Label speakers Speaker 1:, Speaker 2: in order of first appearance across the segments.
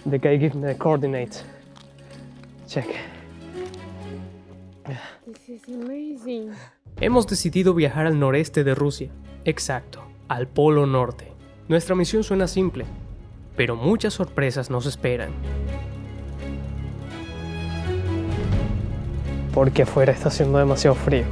Speaker 1: The guy gave me the coordinates. Check.
Speaker 2: This is amazing.
Speaker 1: Hemos decidido viajar al noreste de Rusia. Exacto, al Polo Norte. Nuestra misión suena simple, pero muchas sorpresas nos esperan. Porque afuera está haciendo demasiado frío.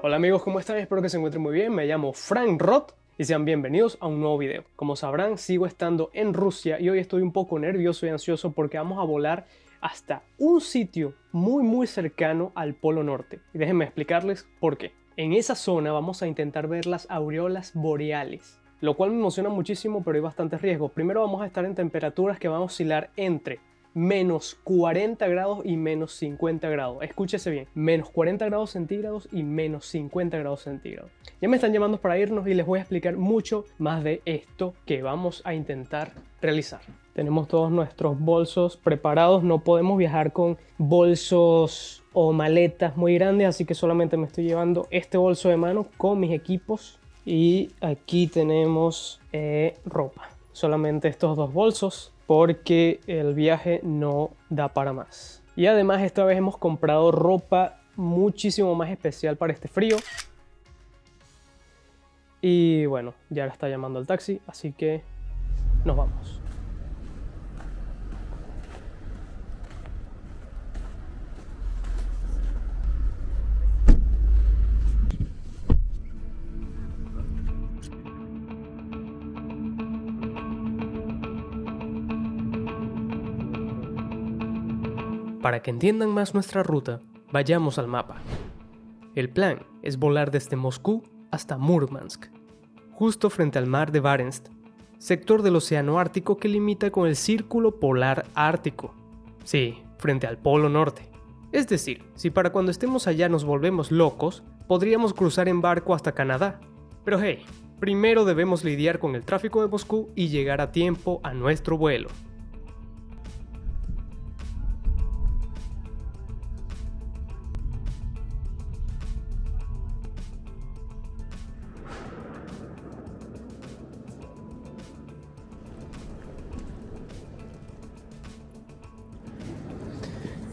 Speaker 1: Hola amigos, ¿cómo están? Espero que se encuentren muy bien. Me llamo Frank Roth y sean bienvenidos a un nuevo video. Como sabrán, sigo estando en Rusia y hoy estoy un poco nervioso y ansioso porque vamos a volar hasta un sitio muy cercano al Polo Norte. Y déjenme explicarles por qué. En esa zona vamos a intentar ver las auroras boreales, lo cual me emociona muchísimo, pero hay bastantes riesgos. Primero vamos a estar en temperaturas que van a oscilar entre menos 40 grados y menos 50 grados. Escúchese bien, menos 40 grados centígrados y menos 50 grados centígrados. Ya me están llamando para irnos y les voy a explicar mucho más de esto que vamos a intentar realizar. Tenemos todos nuestros bolsos preparados, no podemos viajar con bolsos o maletas muy grandes, así que solamente me estoy llevando este bolso de mano con mis equipos y aquí tenemos ropa. Solamente estos dos bolsos, porque el viaje no da para más. Y además esta vez hemos comprado ropa muchísimo más especial para este frío. Y bueno, ya la está llamando el taxi, así que nos vamos. Para que entiendan más nuestra ruta, vayamos al mapa. El plan es volar desde Moscú hasta Murmansk, justo frente al mar de Barents, sector del océano Ártico que limita con el Círculo Polar Ártico. Sí, frente al Polo Norte. Es decir, si para cuando estemos allá nos volvemos locos, podríamos cruzar en barco hasta Canadá. Pero hey, primero debemos lidiar con el tráfico de Moscú y llegar a tiempo a nuestro vuelo.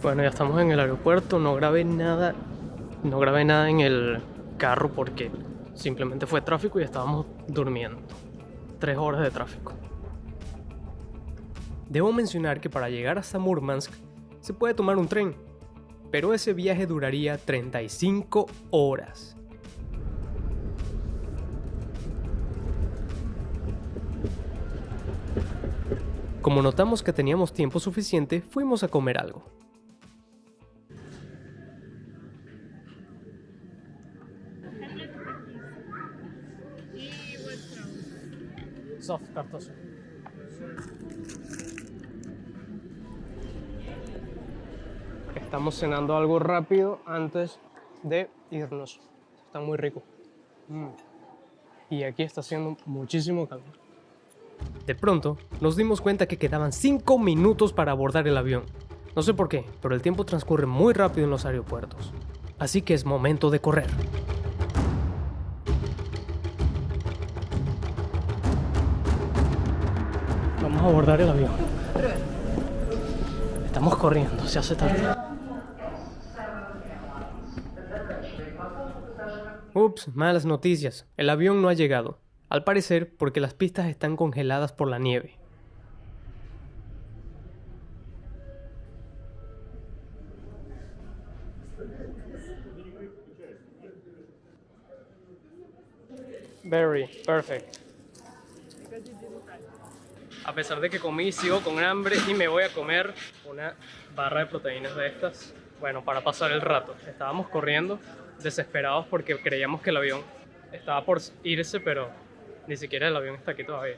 Speaker 1: Bueno, ya estamos en el aeropuerto, no grabé nada en el carro porque simplemente fue tráfico y estábamos durmiendo. 3 horas de tráfico. Debo mencionar que para llegar hasta Murmansk se puede tomar un tren, pero ese viaje duraría 35 horas. Como notamos que teníamos tiempo suficiente, fuimos a comer algo. Soft cartoso. Estamos cenando algo rápido antes de irnos. Está muy rico. Y aquí está haciendo muchísimo calor. De pronto, nos dimos cuenta que quedaban 5 minutos para abordar el avión. No sé por qué, pero el tiempo transcurre muy rápido en los aeropuertos. Así que es momento de correr. Vamos a abordar el avión. Estamos corriendo, se hace tarde. Ups, malas noticias. El avión no ha llegado. Al parecer porque las pistas están congeladas por la nieve. Very perfect. A pesar de que comí, sigo con hambre y me voy a comer una barra de proteínas de estas. Bueno, para pasar el rato. Estábamos corriendo, desesperados porque creíamos que el avión estaba por irse, pero ni siquiera el avión está aquí todavía.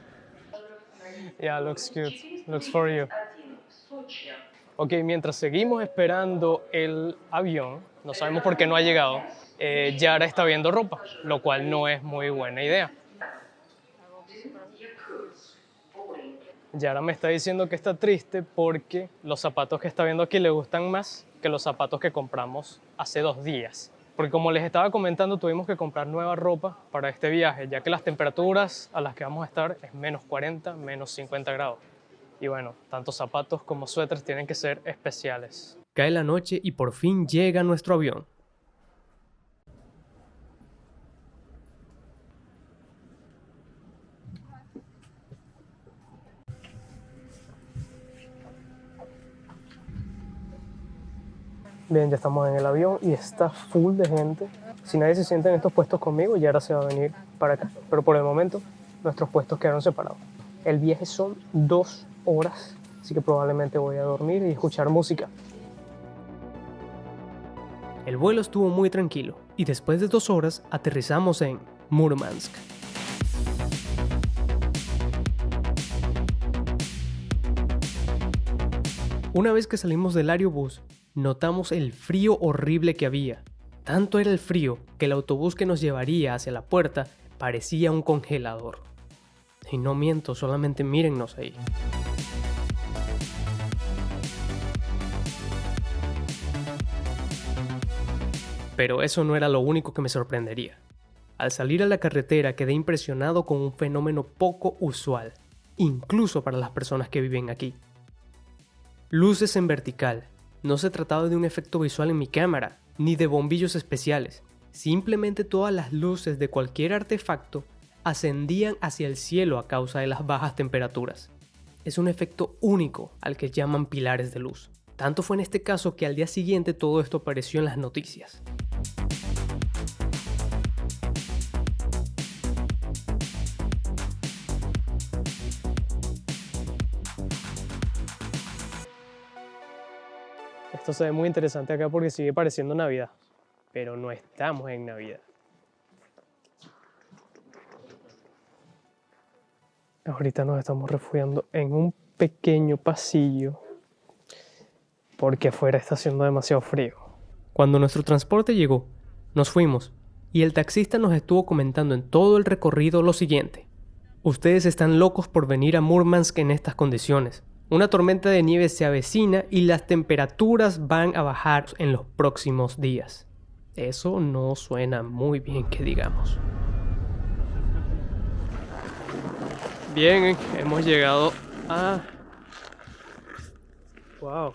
Speaker 1: Yeah, looks good. Looks for you. Ok, mientras seguimos esperando el avión, no sabemos por qué no ha llegado, Yara está viendo ropa, lo cual no es muy buena idea. Yara me está diciendo que está triste porque los zapatos que está viendo aquí le gustan más que los zapatos que compramos hace 2 días. Porque como les estaba comentando, tuvimos que comprar nueva ropa para este viaje, ya que las temperaturas a las que vamos a estar es menos 40, menos 50 grados. Y bueno, tanto zapatos como suéteres tienen que ser especiales. Cae la noche y por fin llega nuestro avión. Bien, ya estamos en el avión y está full de gente. Si nadie se sienta en estos puestos conmigo, Yara se va a venir para acá. Pero por el momento, nuestros puestos quedaron separados. El viaje son 2 horas, así que probablemente voy a dormir y escuchar música. El vuelo estuvo muy tranquilo y después de 2 horas aterrizamos en Murmansk. Una vez que salimos del aerobús, notamos el frío horrible que había. Tanto era el frío que el autobús que nos llevaría hacia la puerta parecía un congelador. Y no miento, solamente mírennos ahí. Pero eso no era lo único que me sorprendería. Al salir a la carretera quedé impresionado con un fenómeno poco usual, incluso para las personas que viven aquí. Luces en vertical. No se trataba de un efecto visual en mi cámara, ni de bombillos especiales. Simplemente todas las luces de cualquier artefacto ascendían hacia el cielo a causa de las bajas temperaturas. Es un efecto único al que llaman pilares de luz. Tanto fue en este caso que al día siguiente todo esto apareció en las noticias. Esto se ve muy interesante acá porque sigue pareciendo Navidad, pero no estamos en Navidad. Ahorita nos estamos refugiando en un pequeño pasillo porque afuera está haciendo demasiado frío. Cuando nuestro transporte llegó, nos fuimos y el taxista nos estuvo comentando en todo el recorrido lo siguiente. Ustedes están locos por venir a Murmansk en estas condiciones. Una tormenta de nieve se avecina y las temperaturas van a bajar en los próximos días. Eso no suena muy bien que digamos. Bien, hemos llegado a... ¡Wow!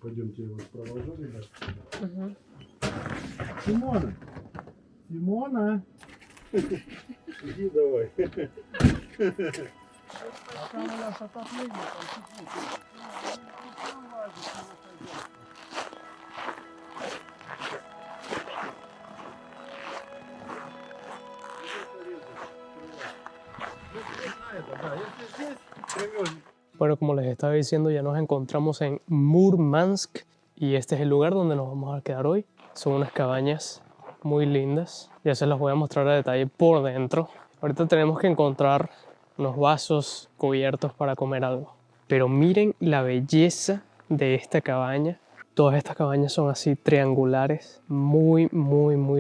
Speaker 3: Пойдемте его провожали, да? Симона! Симона! Иди давай. Там у нас отопление, там тепло.
Speaker 1: Bueno, como les estaba diciendo, ya nos encontramos en Murmansk y este es el lugar donde nos vamos a quedar hoy. Son unas cabañas muy lindas. Ya se las voy a mostrar a detalle por dentro. Ahorita tenemos que encontrar unos vasos cubiertos para comer algo. Pero miren la belleza de esta cabaña. Todas estas cabañas son así triangulares, muy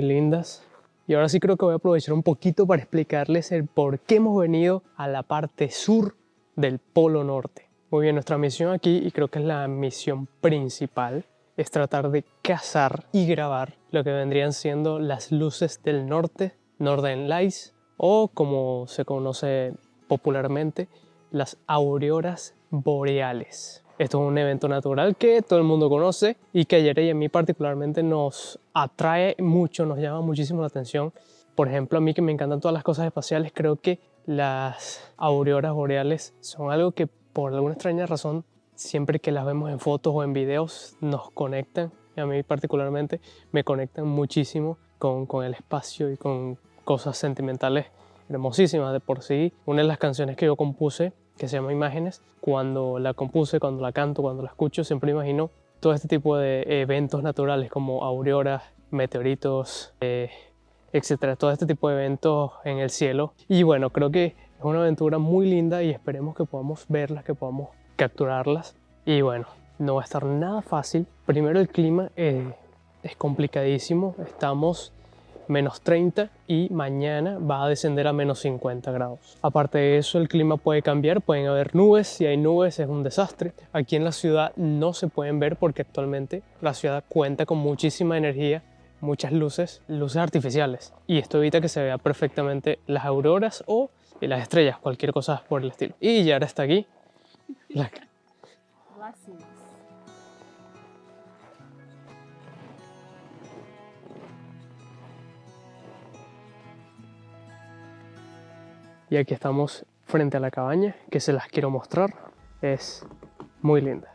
Speaker 1: lindas. Y ahora sí creo que voy a aprovechar un poquito para explicarles el por qué hemos venido a la parte sur del Polo Norte. Muy bien, nuestra misión aquí, y creo que es la misión principal, es tratar de cazar y grabar lo que vendrían siendo las luces del norte, Northern Lights, o como se conoce popularmente, las auroras boreales. Esto es un evento natural que todo el mundo conoce y que a Yere y a mí particularmente nos atrae mucho, nos llama muchísimo la atención. Por ejemplo, a mí que me encantan todas las cosas espaciales, creo que las auroras boreales son algo que por alguna extraña razón, siempre que las vemos en fotos o en videos, nos conectan. Y a mí particularmente me conectan muchísimo con el espacio y con cosas sentimentales hermosísimas. De por sí, una de las canciones que yo compuse, que se llama Imágenes, cuando la compuse, cuando la canto, cuando la escucho, siempre imagino todo este tipo de eventos naturales como auroras, meteoritos, etcétera, todo este tipo de eventos en el cielo. Y bueno, creo que es una aventura muy linda y esperemos que podamos verlas, que podamos capturarlas. Y bueno, no va a estar nada fácil. Primero, el clima es complicadísimo. Estamos -30 y mañana va a descender a -50 grados. Aparte de eso, el clima puede cambiar, pueden haber nubes. Si hay nubes es un desastre. Aquí en la ciudad no se pueden ver porque actualmente la ciudad cuenta con muchísima energía, muchas luces artificiales, y esto evita que se vea perfectamente las auroras o las estrellas, cualquier cosa por el estilo. Y ya ahora está aquí. Y aquí estamos frente a la cabaña, que se las quiero mostrar. Es muy linda.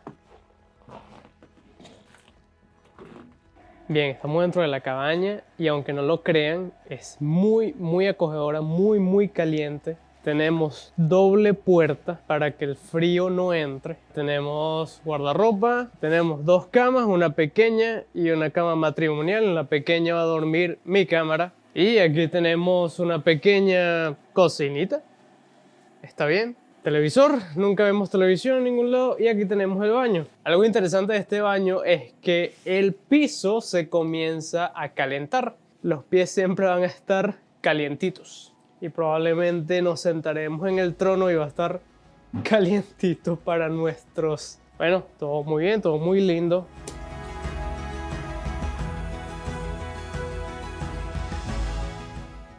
Speaker 1: Bien, estamos dentro de la cabaña y aunque no lo crean, es muy acogedora, muy caliente. Tenemos doble puerta para que el frío no entre. Tenemos guardarropa, tenemos 2 camas, una pequeña y una cama matrimonial. En la pequeña va a dormir mi cámara. Y aquí tenemos una pequeña cocinita. Está bien. Televisor, nunca vemos televisión en ningún lado. Y aquí tenemos el baño. Algo interesante de este baño es que el piso se comienza a calentar. Los pies siempre van a estar calientitos. Y probablemente nos sentaremos en el trono y va a estar calientito para nuestros... Bueno, todo muy bien, todo muy lindo.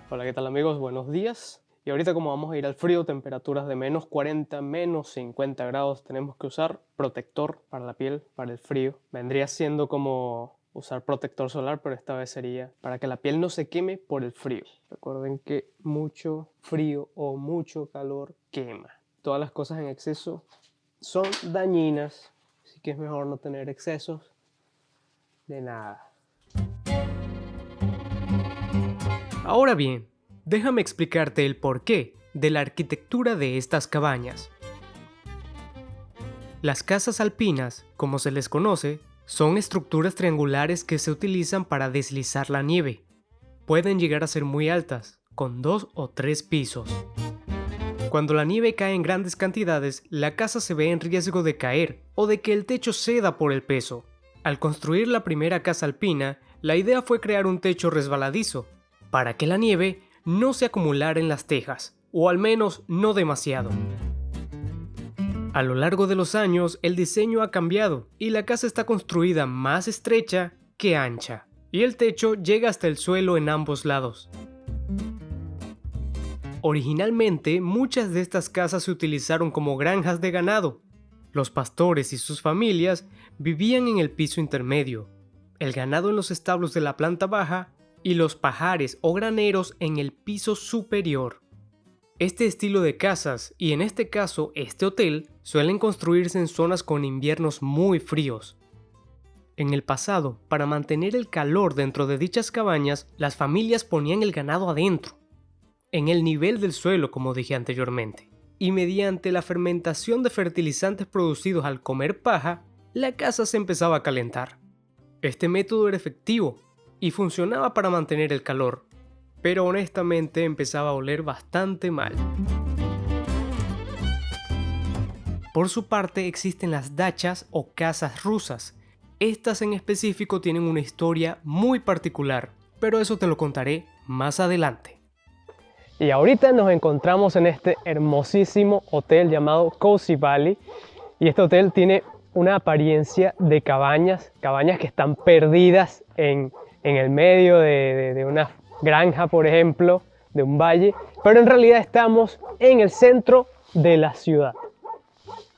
Speaker 1: Hola, ¿qué tal amigos? Buenos días. Y ahorita como vamos a ir al frío, temperaturas de -40, -50 grados, tenemos que usar protector para la piel, para el frío. Vendría siendo como usar protector solar, pero esta vez sería para que la piel no se queme por el frío. Recuerden que mucho frío o mucho calor quema. Todas las cosas en exceso son dañinas, así que es mejor no tener excesos de nada. Ahora bien, déjame explicarte el porqué de la arquitectura de estas cabañas. Las casas alpinas, como se les conoce, son estructuras triangulares que se utilizan para deslizar la nieve. Pueden llegar a ser muy altas, con 2 o 3 pisos. Cuando la nieve cae en grandes cantidades, la casa se ve en riesgo de caer o de que el techo ceda por el peso. Al construir la primera casa alpina, la idea fue crear un techo resbaladizo, para que la nieve no se acumulara en las tejas, o al menos no demasiado. A lo largo de los años, el diseño ha cambiado y la casa está construida más estrecha que ancha, y el techo llega hasta el suelo en ambos lados. Originalmente, muchas de estas casas se utilizaron como granjas de ganado. Los pastores y sus familias vivían en el piso intermedio, el ganado en los establos de la planta baja y los pajares o graneros en el piso superior. Este estilo de casas, y en este caso este hotel, suelen construirse en zonas con inviernos muy fríos. En el pasado, para mantener el calor dentro de dichas cabañas, las familias ponían el ganado adentro, en el nivel del suelo, como dije anteriormente, y mediante la fermentación de fertilizantes producidos al comer paja, la casa se empezaba a calentar. Este método era efectivo y funcionaba para mantener el calor, pero honestamente empezaba a oler bastante mal. Por su parte existen las dachas o casas rusas. Estas en específico tienen una historia muy particular, pero eso te lo contaré más adelante. Y ahorita nos encontramos en este hermosísimo hotel llamado Cozy Valley, y este hotel tiene una apariencia de cabañas que están perdidas en el medio de una granja, por ejemplo, de un valle, pero en realidad estamos en el centro de la ciudad,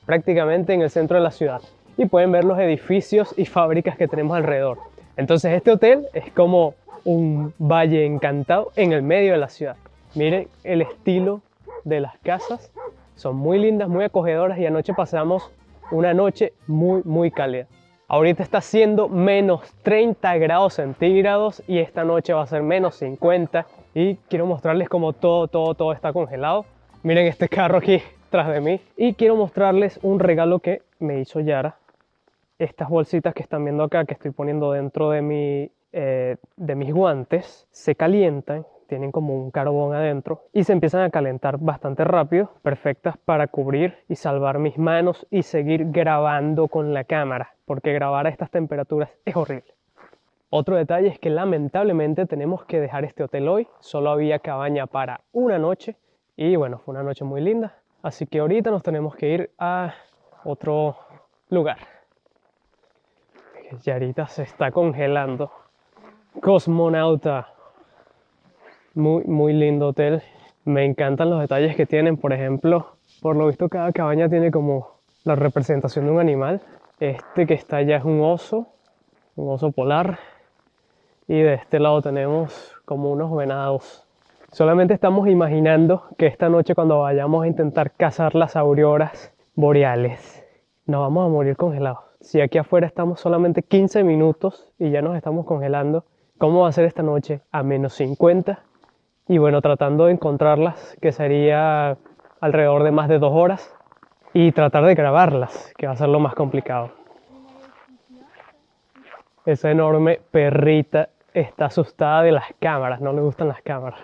Speaker 1: prácticamente en el centro de la ciudad, y pueden ver los edificios y fábricas que tenemos alrededor. Entonces este hotel es como un valle encantado en el medio de la ciudad. Miren el estilo de las casas, son muy lindas, muy acogedoras, y anoche pasamos una noche muy cálida. Ahorita está haciendo menos 30 grados centígrados y esta noche va a ser menos 50, y quiero mostrarles cómo todo está congelado. Miren este carro aquí tras de mí, y quiero mostrarles un regalo que me hizo Yara. Estas bolsitas que están viendo acá, que estoy poniendo dentro de mis guantes, se calientan, tienen como un carbón adentro y se empiezan a calentar bastante rápido, perfectas para cubrir y salvar mis manos y seguir grabando con la cámara, porque grabar a estas temperaturas es horrible. Otro detalle es que lamentablemente tenemos que dejar este hotel hoy, solo había cabaña para una noche y bueno, fue una noche muy linda, así que ahorita nos tenemos que ir a otro lugar. Yarita se está congelando. Cosmonauta. Muy lindo hotel. Me encantan los detalles que tienen. Por ejemplo, por lo visto cada cabaña tiene como la representación de un animal. Este que está allá es un oso polar. Y de este lado tenemos como unos venados. Solamente estamos imaginando que esta noche, cuando vayamos a intentar cazar las auroras boreales, nos vamos a morir congelados. Si aquí afuera estamos solamente 15 minutos y ya nos estamos congelando, ¿cómo va a ser esta noche a menos 50? Y bueno, tratando de encontrarlas, que sería alrededor de más de 2 horas, y tratar de grabarlas, que va a ser lo más complicado. Esa enorme perrita está asustada de las cámaras, no le gustan las cámaras.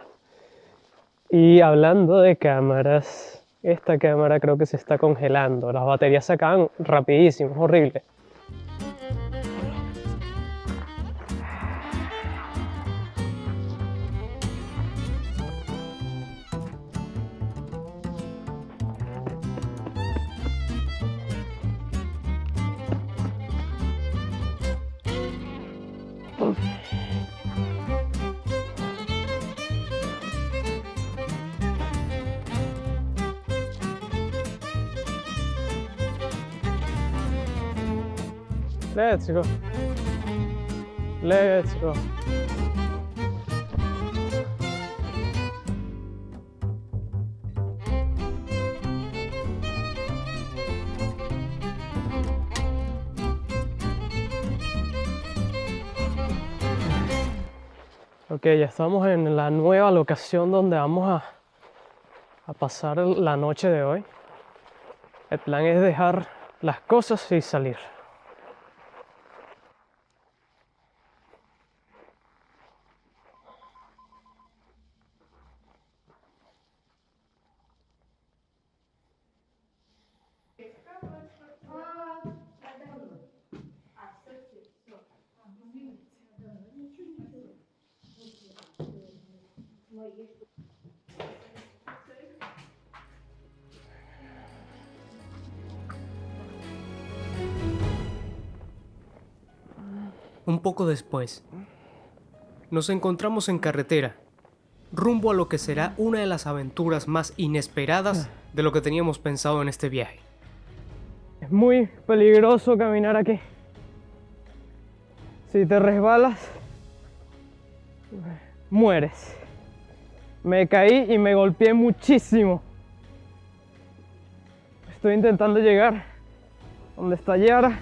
Speaker 1: Y hablando de cámaras, esta cámara creo que se está congelando. Las baterías se acaban rapidísimo, es horrible. Let's go. Let's go. Ok, ya estamos en la nueva locación donde vamos a pasar la noche de hoy. El plan es dejar las cosas y salir.
Speaker 4: Un poco después, nos encontramos en carretera, rumbo a lo que será una de las aventuras más inesperadas de lo que teníamos pensado en este viaje.
Speaker 1: Es muy peligroso caminar aquí. Si te resbalas, mueres. Me caí y me golpeé muchísimo. Estoy intentando llegar donde está Yara.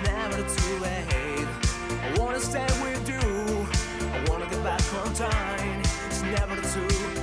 Speaker 5: never too late. I wanna stay with you, I wanna get back on time. It's never too